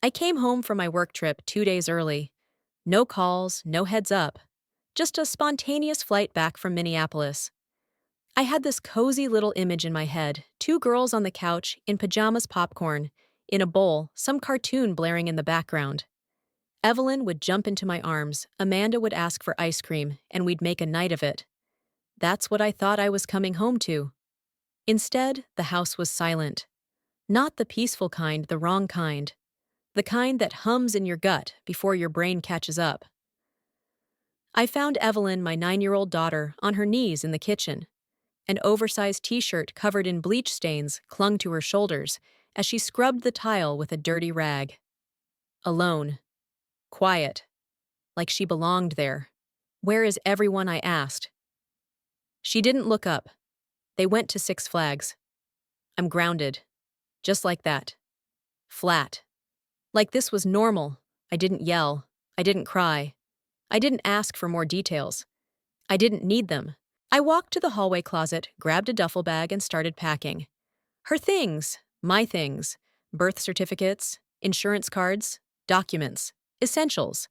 I came home from my work trip 2 days early. No calls, no heads up. Just a spontaneous flight back from Minneapolis. I had this cozy little image in my head, two girls on the couch, in pajamas popcorn, in a bowl, some cartoon blaring in the background. Evelyn would jump into my arms, Amanda would ask for ice cream, and we'd make a night of it. That's what I thought I was coming home to. Instead, the house was silent. Not the peaceful kind, the wrong kind. The kind that hums in your gut before your brain catches up. I found Evelyn, my 9-year-old daughter, on her knees in the kitchen. An oversized t-shirt covered in bleach stains clung to her shoulders as she scrubbed the tile with a dirty rag. Alone. Quiet. Like she belonged there. "Where is everyone?" I asked. She didn't look up. "They went to Six Flags." I'm grounded. Just like that. Flat. Like this was normal. I didn't yell. I didn't cry. I didn't ask for more details. I didn't need them. I walked to the hallway closet, grabbed a duffel bag, and started packing. Her things, my things, birth certificates, insurance cards, documents, essentials.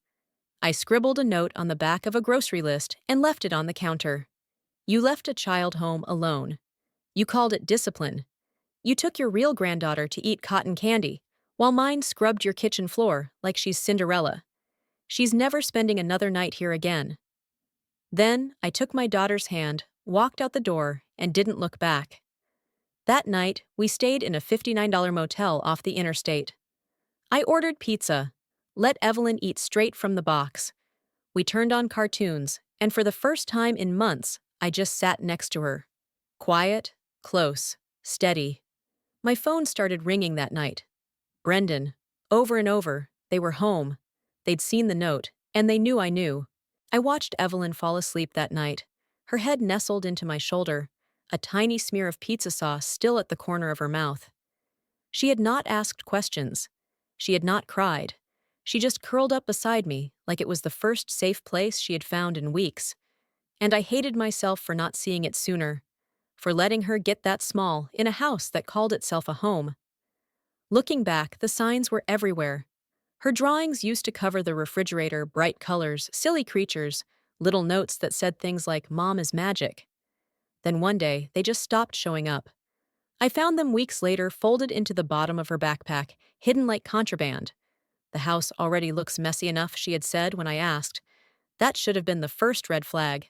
I scribbled a note on the back of a grocery list and left it on the counter. You left a child home alone. You called it discipline. You took your real granddaughter to eat cotton candy, while mine scrubbed your kitchen floor like she's Cinderella. She's never spending another night here again. Then I took my daughter's hand, walked out the door, and didn't look back. That night, we stayed in a $59 motel off the interstate. I ordered pizza, let Evelyn eat straight from the box. We turned on cartoons, and for the first time in months, I just sat next to her. Quiet, close, steady. My phone started ringing that night. Brendan. Over and over, they were home. They'd seen the note, and they knew I knew. I watched Evelyn fall asleep that night, her head nestled into my shoulder, a tiny smear of pizza sauce still at the corner of her mouth. She had not asked questions. She had not cried. She just curled up beside me like it was the first safe place she had found in weeks. And I hated myself for not seeing it sooner, for letting her get that small in a house that called itself a home. Looking back, the signs were everywhere. Her drawings used to cover the refrigerator, bright colors, silly creatures, little notes that said things like, "Mom is magic." Then one day, they just stopped showing up. I found them weeks later folded into the bottom of her backpack, hidden like contraband. "The house already looks messy enough," she had said when I asked. That should have been the first red flag.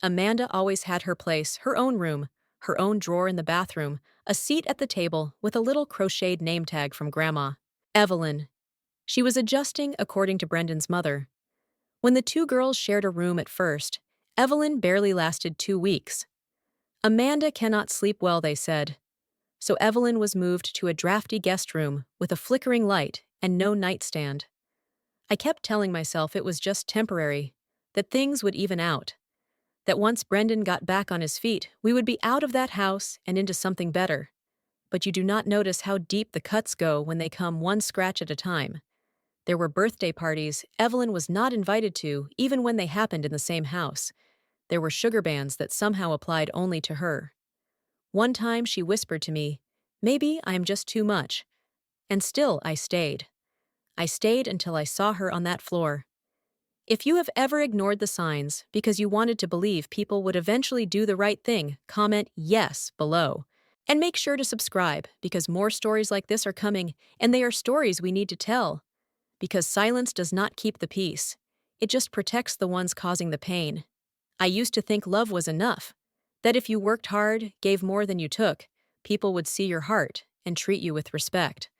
Amanda always had her place, her own room, her own drawer in the bathroom, a seat at the table with a little crocheted name tag from Grandma. Evelyn. She was adjusting according to Brendan's mother. When the two girls shared a room at first, Evelyn barely lasted 2 weeks. Amanda cannot sleep well, they said. So Evelyn was moved to a drafty guest room with a flickering light and no nightstand. I kept telling myself it was just temporary, that things would even out, that once Brendan got back on his feet, we would be out of that house and into something better. But you do not notice how deep the cuts go when they come one scratch at a time. There were birthday parties Evelyn was not invited to, even when they happened in the same house. There were sugar bans that somehow applied only to her. One time she whispered to me, "Maybe I am just too much." And still I stayed. I stayed until I saw her on that floor. If you have ever ignored the signs because you wanted to believe people would eventually do the right thing, comment "yes" below. And make sure to subscribe because more stories like this are coming, and they are stories we need to tell. Because silence does not keep the peace. It just protects the ones causing the pain. I used to think love was enough, that if you worked hard, gave more than you took, people would see your heart and treat you with respect.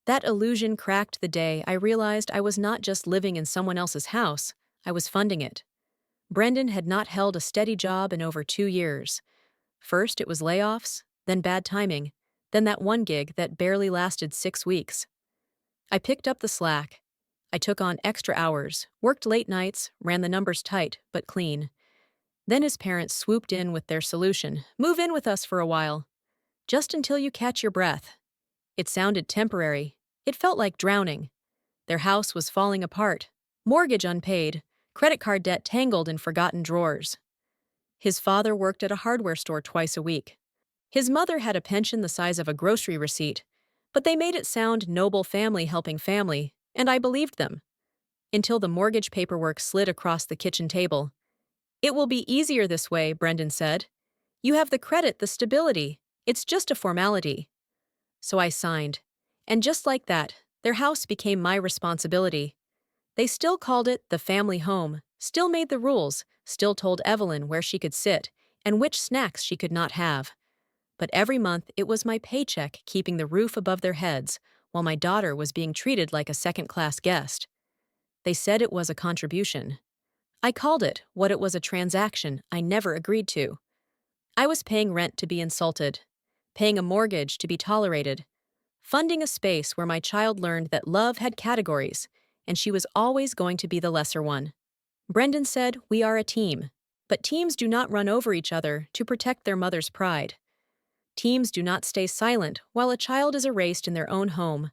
That illusion cracked the day I realized I was not just living in someone else's house, I was funding it. Brendan had not held a steady job in over 2 years. First it was layoffs, then bad timing, then that one gig that barely lasted 6 weeks. I picked up the slack. I took on extra hours, worked late nights, ran the numbers tight but clean. Then his parents swooped in with their solution: "Move in with us for a while. Just until you catch your breath." It sounded temporary. It felt like drowning. Their house was falling apart. Mortgage unpaid, credit card debt tangled in forgotten drawers. His father worked at a hardware store twice a week. His mother had a pension the size of a grocery receipt, But they made it sound noble family helping family, and I believed them. Until the mortgage paperwork slid across the kitchen table. "It will be easier this way," Brendan said. "You have the credit, the stability. It's just a formality." So I signed. And just like that, their house became my responsibility. They still called it the family home, still made the rules, still told Evelyn where she could sit and which snacks she could not have. But every month it was my paycheck keeping the roof above their heads while my daughter was being treated like a second-class guest. They said it was a contribution. I called it what it was, a transaction I never agreed to. I was paying rent to be insulted, paying a mortgage to be tolerated, funding a space where my child learned that love had categories, and she was always going to be the lesser one. Brendan said we are a team, but teams do not run over each other to protect their mother's pride. Teams do not stay silent while a child is erased in their own home.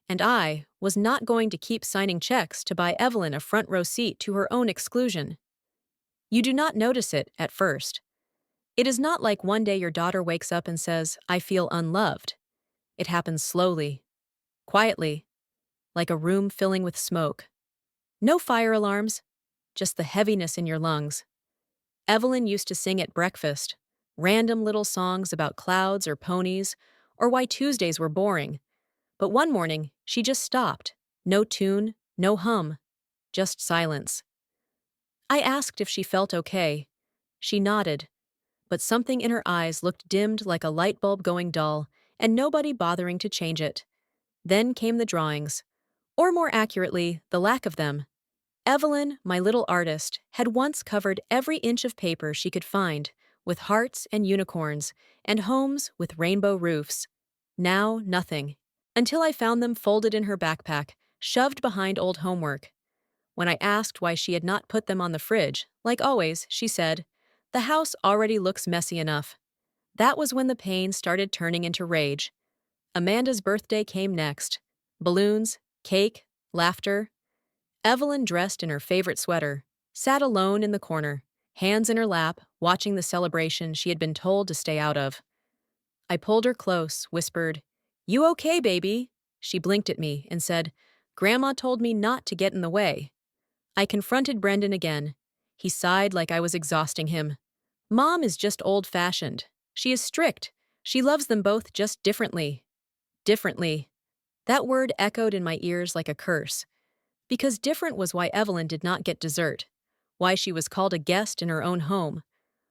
And I was not going to keep signing checks to buy Evelyn a front row seat to her own exclusion. You do not notice it at first. It is not like one day your daughter wakes up and says, "I feel unloved." It happens slowly, quietly, like a room filling with smoke. No fire alarms, just the heaviness in your lungs. Evelyn used to sing at breakfast, random little songs about clouds or ponies, or why Tuesdays were boring. But one morning, she just stopped. No tune, no hum, just silence. I asked if she felt okay. She nodded, but something in her eyes looked dimmed like a light bulb going dull, and nobody bothering to change it. Then came the drawings, or more accurately, the lack of them. Evelyn, my little artist, had once covered every inch of paper she could find, with hearts and unicorns, and homes with rainbow roofs. Now, nothing. Until I found them folded in her backpack, shoved behind old homework. When I asked why she had not put them on the fridge, like always, she said, "The house already looks messy enough." That was when the pain started turning into rage. Amanda's birthday came next. Balloons, cake, laughter. Evelyn, dressed in her favorite sweater, sat alone in the corner, hands in her lap, watching the celebration she had been told to stay out of. I pulled her close, whispered, "You okay, baby?" She blinked at me and said, "Grandma told me not to get in the way." I confronted Brendan again. He sighed like I was exhausting him. "Mom is just old-fashioned. She is strict. She loves them both just differently." Differently. That word echoed in my ears like a curse. Because different was why Evelyn did not get dessert, why she was called a guest in her own home,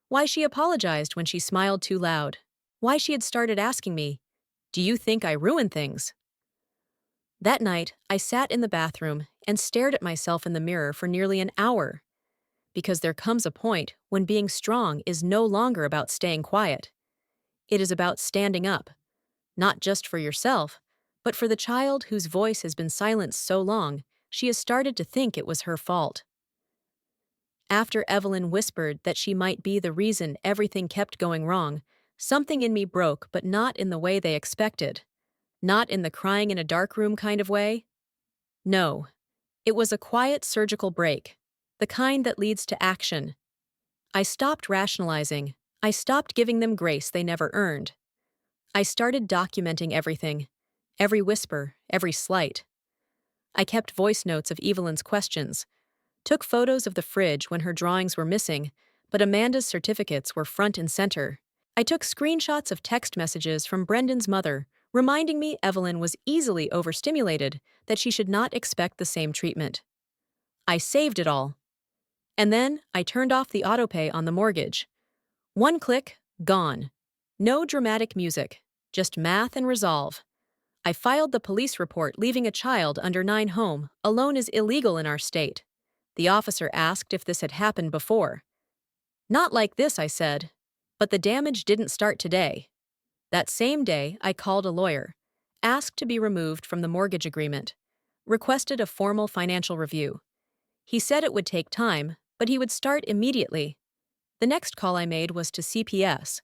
why she apologized when she smiled too loud, why she had started asking me, "Do you think I ruin things?" That night, I sat in the bathroom and stared at myself in the mirror for nearly an hour. Because there comes a point when being strong is no longer about staying quiet. It is about standing up, not just for yourself, but for the child whose voice has been silenced so long she has started to think it was her fault. After Evelyn whispered that she might be the reason everything kept going wrong, something in me broke, but not in the way they expected. Not in the crying in a dark room kind of way. No, it was a quiet surgical break, the kind that leads to action. I stopped rationalizing. I stopped giving them grace they never earned. I started documenting everything, every whisper, every slight. I kept voice notes of Evelyn's questions, took photos of the fridge when her drawings were missing, but Amanda's certificates were front and center. I took screenshots of text messages from Brendan's mother, reminding me Evelyn was easily overstimulated, that she should not expect the same treatment. I saved it all. And then I turned off the autopay on the mortgage. One click, gone. No dramatic music, just math and resolve. I filed the police report. Leaving a child under 9 home alone is illegal in our state. The officer asked if this had happened before. "Not like this," I said. But the damage didn't start today. That same day, I called a lawyer, asked to be removed from the mortgage agreement, requested a formal financial review. He said it would take time, but he would start immediately. The next call I made was to CPS.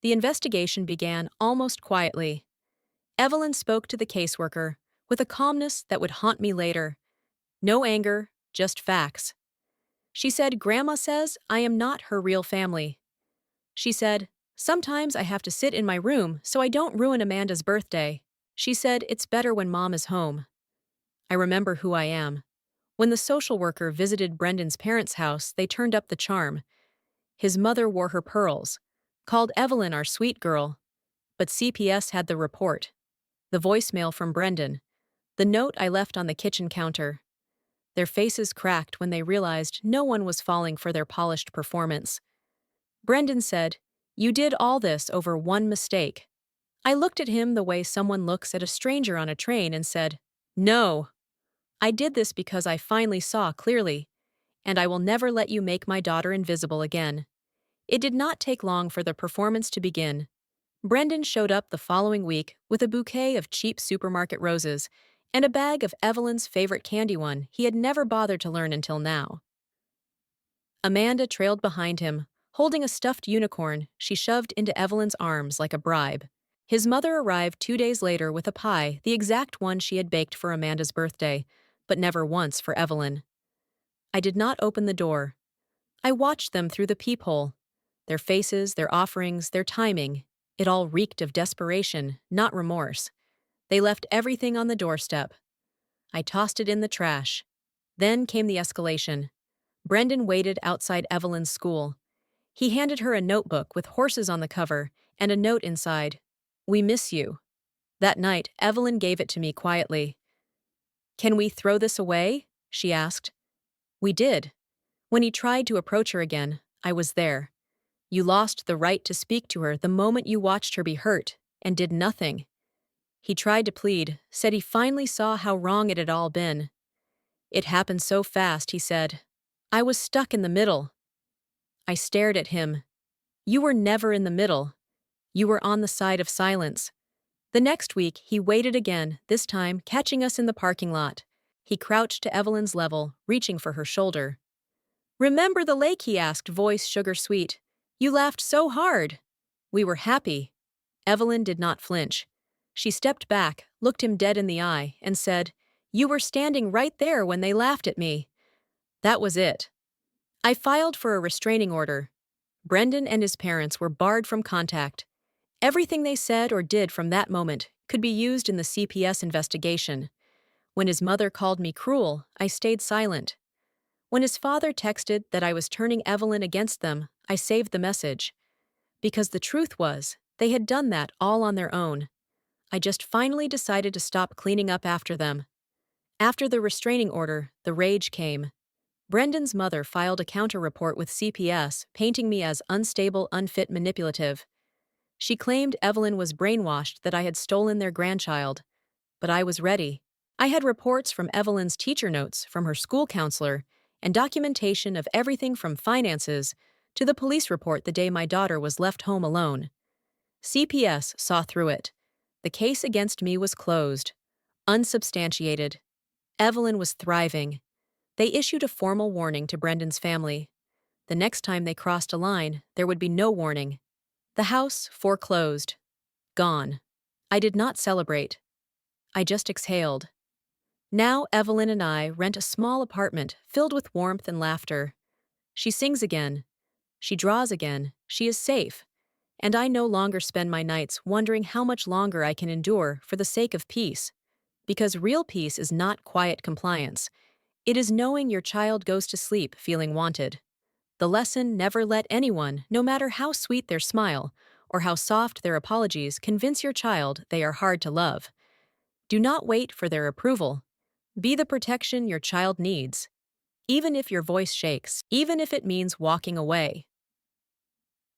The investigation began almost quietly. Evelyn spoke to the caseworker with a calmness that would haunt me later. No anger, just facts. She said, "Grandma says I am not her real family." She said, "Sometimes I have to sit in my room so I don't ruin Amanda's birthday." She said, "It's better when Mom is home." I remember who I am. When the social worker visited Brendan's parents' house, they turned up the charm. His mother wore her pearls, called Evelyn our sweet girl, but CPS had the report, the voicemail from Brendan, the note I left on the kitchen counter. Their faces cracked when they realized no one was falling for their polished performance. Brendan said, "You did all this over one mistake." I looked at him the way someone looks at a stranger on a train and said, "No. I did this because I finally saw clearly, and I will never let you make my daughter invisible again." It did not take long for the performance to begin. Brendan showed up the following week with a bouquet of cheap supermarket roses and a bag of Evelyn's favorite candy one he had never bothered to learn until now. Amanda trailed behind him, holding a stuffed unicorn she shoved into Evelyn's arms like a bribe. His mother arrived 2 days later with a pie, the exact one she had baked for Amanda's birthday, but never once for Evelyn. I did not open the door. I watched them through the peephole. Their faces, their offerings, their timing. It all reeked of desperation, not remorse. They left everything on the doorstep. I tossed it in the trash. Then came the escalation. Brendan waited outside Evelyn's school. He handed her a notebook with horses on the cover and a note inside. "We miss you." That night, Evelyn gave it to me quietly. "Can we throw this away?" she asked. We did. When he tried to approach her again, I was there. "You lost the right to speak to her the moment you watched her be hurt, and did nothing." He tried to plead, said he finally saw how wrong it had all been. "It happened so fast," he said. "I was stuck in the middle." I stared at him. "You were never in the middle. You were on the side of silence." The next week, he waited again, this time catching us in the parking lot. He crouched to Evelyn's level, reaching for her shoulder. "Remember the lake?" he asked, voice sugar sweet. "You laughed so hard." We were happy. Evelyn did not flinch. She stepped back, looked him dead in the eye, and said, "You were standing right there when they laughed at me." That was it. I filed for a restraining order. Brendan and his parents were barred from contact. Everything they said or did from that moment could be used in the CPS investigation. When his mother called me cruel, I stayed silent. When his father texted that I was turning Evelyn against them, I saved the message. Because the truth was, they had done that all on their own. I just finally decided to stop cleaning up after them. After the restraining order, the rage came. Brendan's mother filed a counter-report with CPS, painting me as unstable, unfit, manipulative. She claimed Evelyn was brainwashed, that I had stolen their grandchild. But I was ready. I had reports from Evelyn's teacher notes, from her school counselor, and documentation of everything from finances to the police report the day my daughter was left home alone. CPS saw through it. The case against me was closed. Unsubstantiated. Evelyn was thriving. They issued a formal warning to Brendan's family. The next time they crossed a line, there would be no warning. The house foreclosed. Gone. I did not celebrate. I just exhaled. Now Evelyn and I rent a small apartment filled with warmth and laughter. She sings again. She draws again. She is safe. And I no longer spend my nights wondering how much longer I can endure for the sake of peace. Because real peace is not quiet compliance. It is knowing your child goes to sleep feeling wanted. The lesson: never let anyone, no matter how sweet their smile or how soft their apologies, convince your child they are hard to love. Do not wait for their approval. Be the protection your child needs. Even if your voice shakes, even if it means walking away.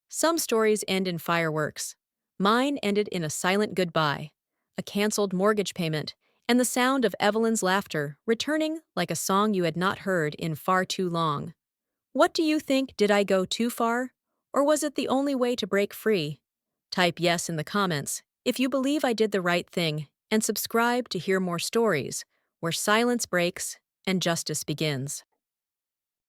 Some stories end in fireworks. Mine ended in a silent goodbye, a canceled mortgage payment, and the sound of Evelyn's laughter returning like a song you had not heard in far too long. What do you think? Did I go too far? Or was it the only way to break free? Type yes in the comments if you believe I did the right thing, and subscribe to hear more stories where silence breaks and justice begins.